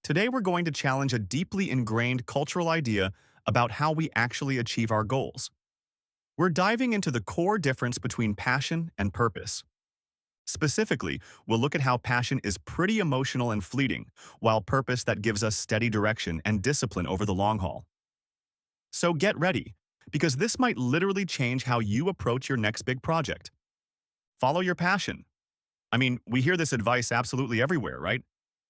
Today we're going to challenge a deeply ingrained cultural idea about how we actually achieve our goals. We're diving into the core difference between passion and purpose. Specifically, we'll look at how passion is pretty emotional and fleeting, while purpose that gives us steady direction and discipline over the long haul. So get ready, because this might literally change how you approach your next big project. Follow your passion. I mean, we hear this advice absolutely everywhere, right?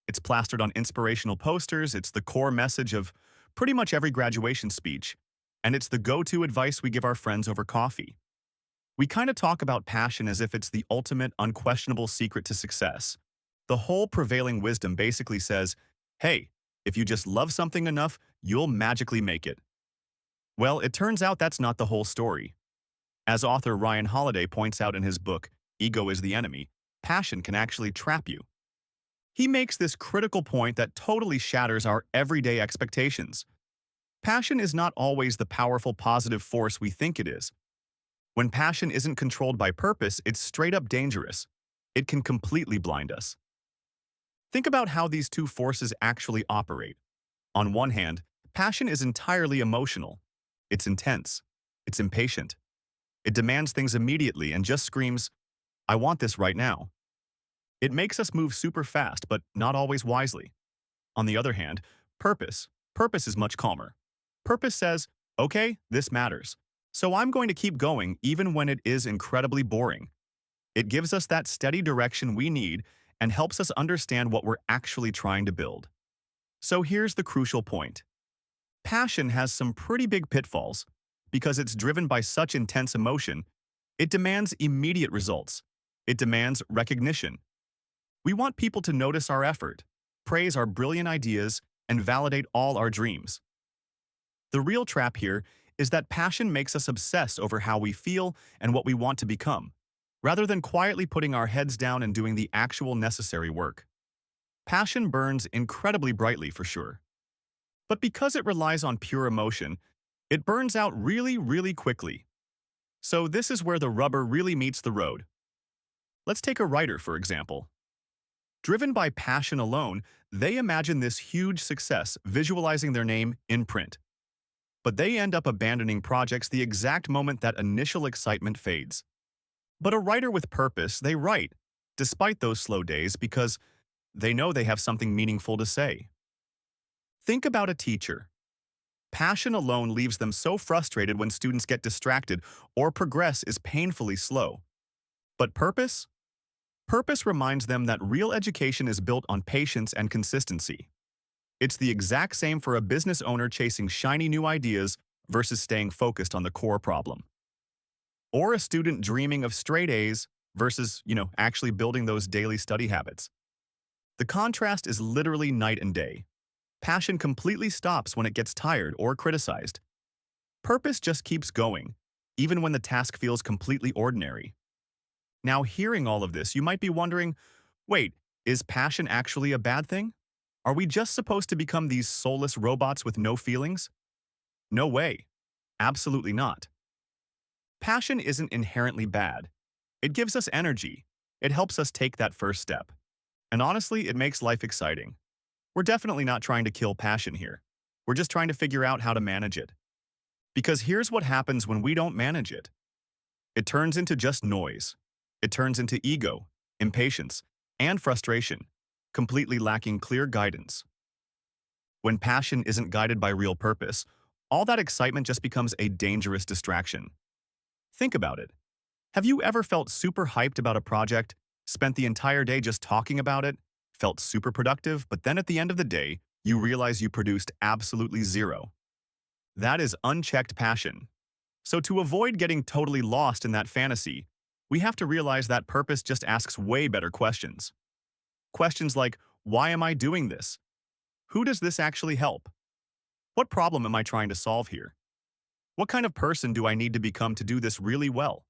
It's plastered on inspirational posters, it's the core message of pretty much every graduation speech, and it's the go-to advice we give our friends over coffee. We kind of talk about passion as if it's the ultimate, unquestionable secret to success. The whole prevailing wisdom basically says, hey, if you just love something enough, you'll magically make it. Well, it turns out that's not the whole story. As author Ryan Holiday points out in his book, Ego is the Enemy, passion can actually trap you. He makes this critical point that totally shatters our everyday expectations. Passion is not always the powerful positive force we think it is. When passion isn't controlled by purpose, it's straight up dangerous. It can completely blind us. Think about how these two forces actually operate. On one hand, passion is entirely emotional. It's intense. It's impatient. It demands things immediately and just screams, I want this right now. It makes us move super fast, but not always wisely. On the other hand, purpose is much calmer. Purpose says, okay, this matters. So I'm going to keep going even when it is incredibly boring. It gives us that steady direction we need and helps us understand what we're actually trying to build. So here's the crucial point. Passion has some pretty big pitfalls. Because it's driven by such intense emotion, it demands immediate results. It demands recognition. We want people to notice our effort, praise our brilliant ideas, and validate all our dreams. The real trap here is that passion makes us obsess over how we feel and what we want to become, rather than quietly putting our heads down and doing the actual necessary work. Passion burns incredibly brightly for sure. But because it relies on pure emotion, it burns out really quickly. So this is where the rubber really meets the road. Let's take a writer, for example. Driven by passion alone, they imagine this huge success, visualizing their name in print. But they end up abandoning projects the exact moment that initial excitement fades. But a writer with purpose, they write, despite those slow days, because they know they have something meaningful to say. Think about a teacher. Passion alone leaves them so frustrated when students get distracted or progress is painfully slow. But purpose? Purpose reminds them that real education is built on patience and consistency. It's the exact same for a business owner chasing shiny new ideas versus staying focused on the core problem. Or a student dreaming of straight A's versus, actually building those daily study habits. The contrast is literally night and day. Passion completely stops when it gets tired or criticized. Purpose just keeps going, even when the task feels completely ordinary. Now, hearing all of this, you might be wondering, wait, is passion actually a bad thing? Are we just supposed to become these soulless robots with no feelings? No way. Absolutely not. Passion isn't inherently bad. It gives us energy. It helps us take that first step. And honestly, it makes life exciting. We're definitely not trying to kill passion here. We're just trying to figure out how to manage it. Because here's what happens when we don't manage it. It turns into just noise. It turns into ego, impatience, and frustration, completely lacking clear guidance. When passion isn't guided by real purpose, all that excitement just becomes a dangerous distraction. Think about it. Have you ever felt super hyped about a project, spent the entire day just talking about it, felt super productive, but then at the end of the day, you realize you produced absolutely zero? That is unchecked passion. So to avoid getting totally lost in that fantasy, we have to realize that purpose just asks way better questions. Questions like, why am I doing this? Who does this actually help? What problem am I trying to solve here? What kind of person do I need to become to do this really well?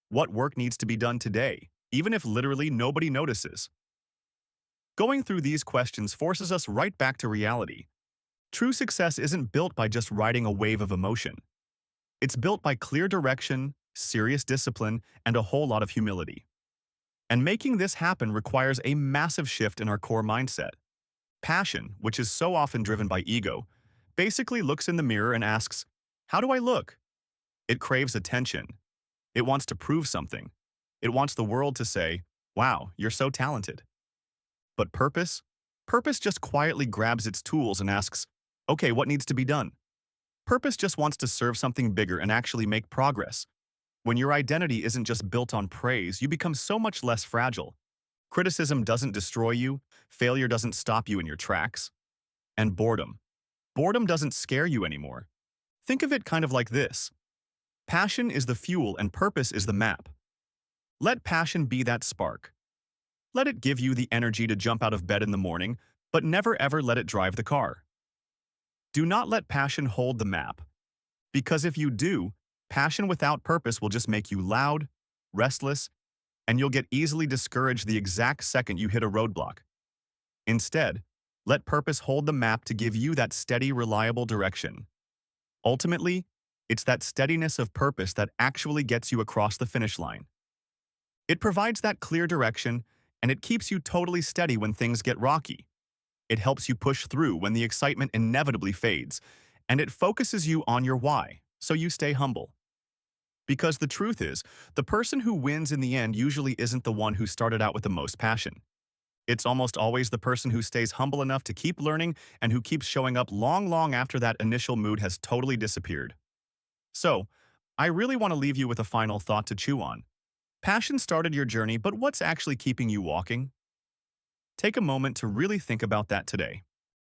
What work needs to be done today, even if literally nobody notices? Going through these questions forces us right back to reality. True success isn't built by just riding a wave of emotion. It's built by clear direction, serious discipline, and a whole lot of humility. And making this happen requires a massive shift in our core mindset. Passion, which is so often driven by ego, basically looks in the mirror and asks, "How do I look?" It craves attention. It wants to prove something. It wants the world to say, "Wow, you're so talented." But purpose? Purpose just quietly grabs its tools and asks, "Okay, what needs to be done?" Purpose just wants to serve something bigger and actually make progress. When your identity isn't just built on praise, you become so much less fragile. Criticism doesn't destroy you, failure doesn't stop you in your tracks. And boredom. Boredom doesn't scare you anymore. Think of it kind of like this. Passion is the fuel and purpose is the map. Let passion be that spark. Let it give you the energy to jump out of bed in the morning, but never ever let it drive the car. Do not let passion hold the map. Because if you do, passion without purpose will just make you loud, restless, and you'll get easily discouraged the exact second you hit a roadblock. Instead, let purpose hold the map to give you that steady, reliable direction. Ultimately, it's that steadiness of purpose that actually gets you across the finish line. It provides that clear direction, and it keeps you totally steady when things get rocky. It helps you push through when the excitement inevitably fades, and it focuses you on your why, so you stay humble. Because the truth is, the person who wins in the end usually isn't the one who started out with the most passion. It's almost always the person who stays humble enough to keep learning and who keeps showing up long after that initial mood has totally disappeared. So, I really want to leave you with a final thought to chew on. Passion started your journey, but what's actually keeping you walking? Take a moment to really think about that today.